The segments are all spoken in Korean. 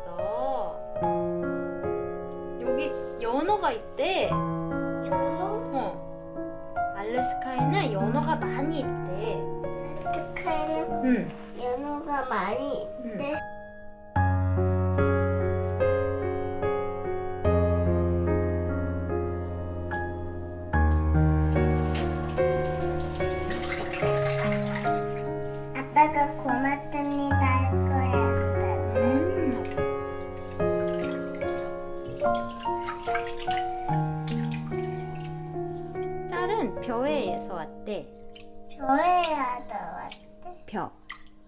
있어. 여기 연어가 있대. 연어? 알래스카에는 연어가 많이 있대. 알래스카에는 응. 연어가 많이 있대. 아빠가 고맙습니다 할 거야. 쌀은 벼에서 왔대. 벼에 하다 왔대. 벼.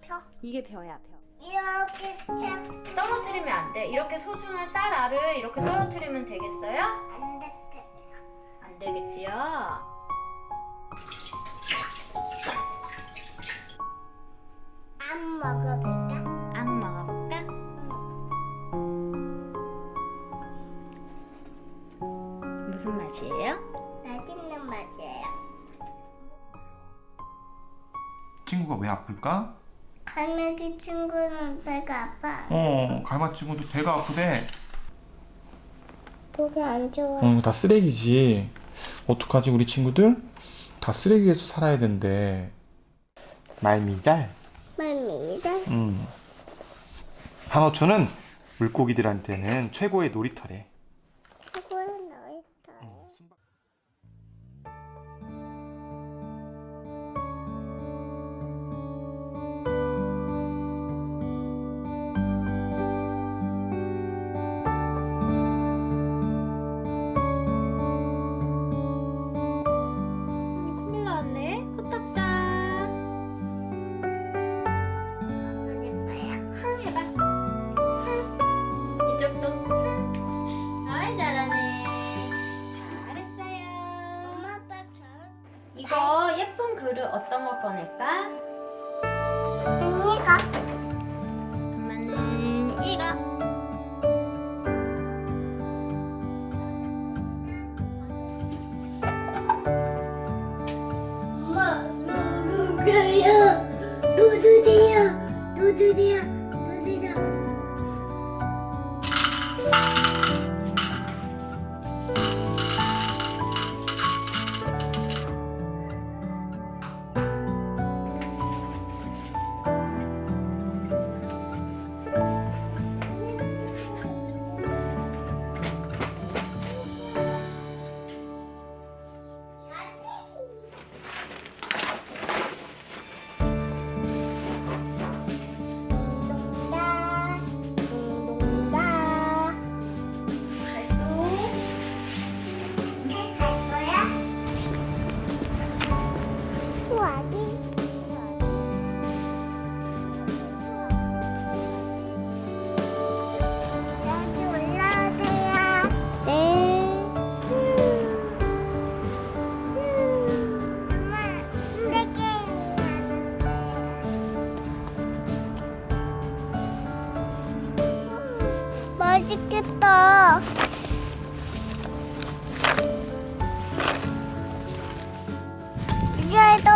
벼? 이게 벼야, 벼. 이렇게 참 떨어뜨리면 안 돼. 이렇게 소중한 쌀 알을 이렇게 떨어뜨리면 되겠어요? 안 닿게. 안 되겠지요? 안 먹어볼까? 안 먹어볼까? 무슨 맛이에요? 맛있는 맛이에요. 친구가 왜 아플까? 갈매기 친구는 배가 아파. 갈마 친구도 배가 아프대. 속이 안 좋아. 이거 다 쓰레기지. 어떡하지 우리 친구들? 다 쓰레기에서 살아야 된대. 말미잘? 말미다. 산호초는 물고기들한테는 최고의 놀이터래. 최고는 너희다. 큰일 나왔네. 코딱자. 어디 거야? 흥 해봐. 흥. 이쪽도 흥. 아이 잘하네. 잘했어요. 엄마 아빠 잘. 이거 예쁜 그릇 어떤 거 꺼낼까? 언니가 엄마는 이거. 엄마 누구야? 누구야? 누구야? 누구야? 동동다, 동동다. 갈수. 갈 거야? 우아기. 여기 올라오세요. 네. 엄마, 맛있겠다. 이제도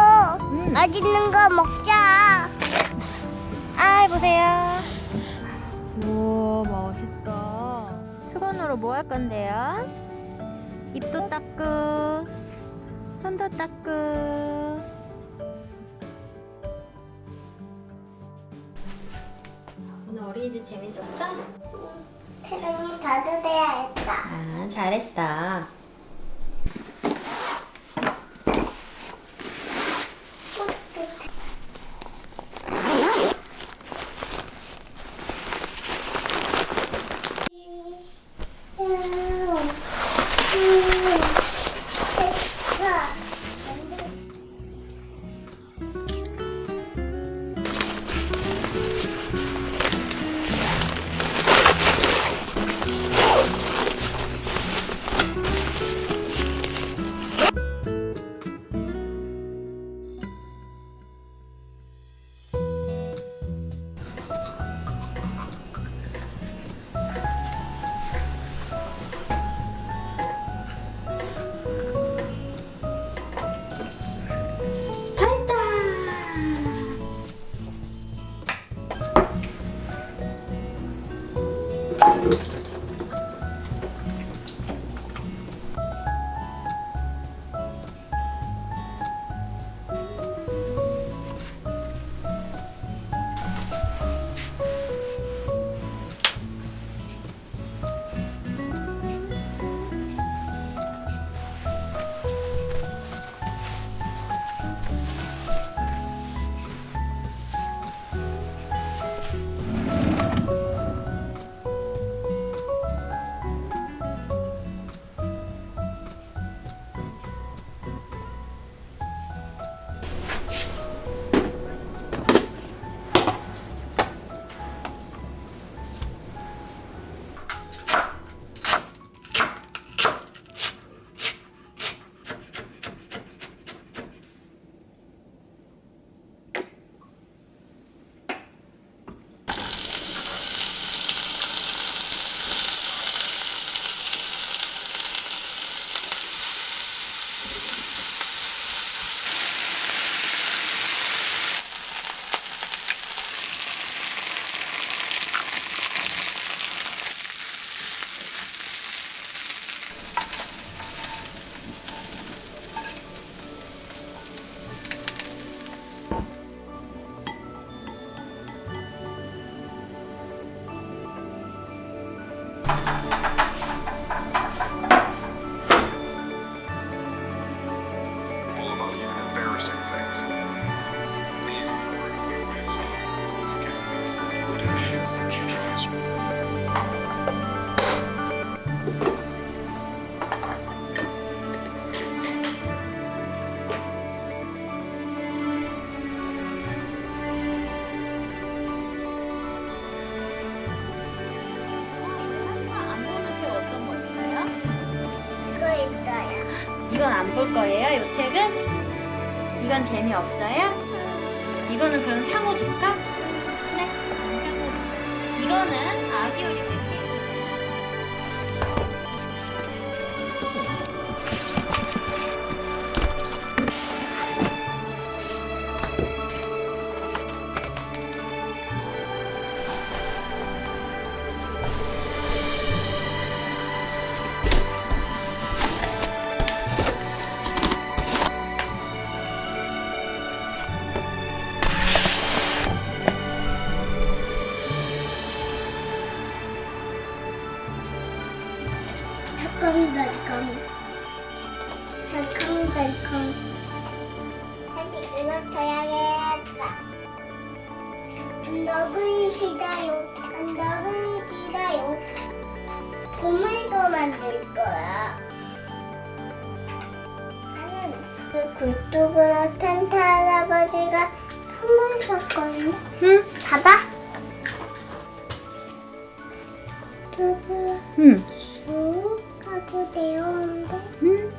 맛있는 거 먹자. 아이 보세요. 우와 멋있다. 수건으로 뭐 할 건데요? 입도 닦고 손도 닦고. 오늘 어린이집 재밌었어? 태릉이 다드돼야 했다. 아 잘했어. All about even embarrassing things. Easy for her to get away with something together. What if when she tries? 안 보는 책 어떤 거 있어요? 이거 있어요. 이건 안 볼 거예요, 이 책은? 이건 재미없어요? 이거는 그럼 창호 줄까? 네, 창호 주자. 이거는 아기 요리 팬케이크. 달콤달콤. 다시 눌러줘야겠다. 언덕을 지나요. 언덕을 지나요. 보물도 만들 거야. 나는 그 굴뚝으로 산타 할아버지가 선물 줬거든. 응? 봐봐. 두부 응. 쑥 하고 내려오는데 응?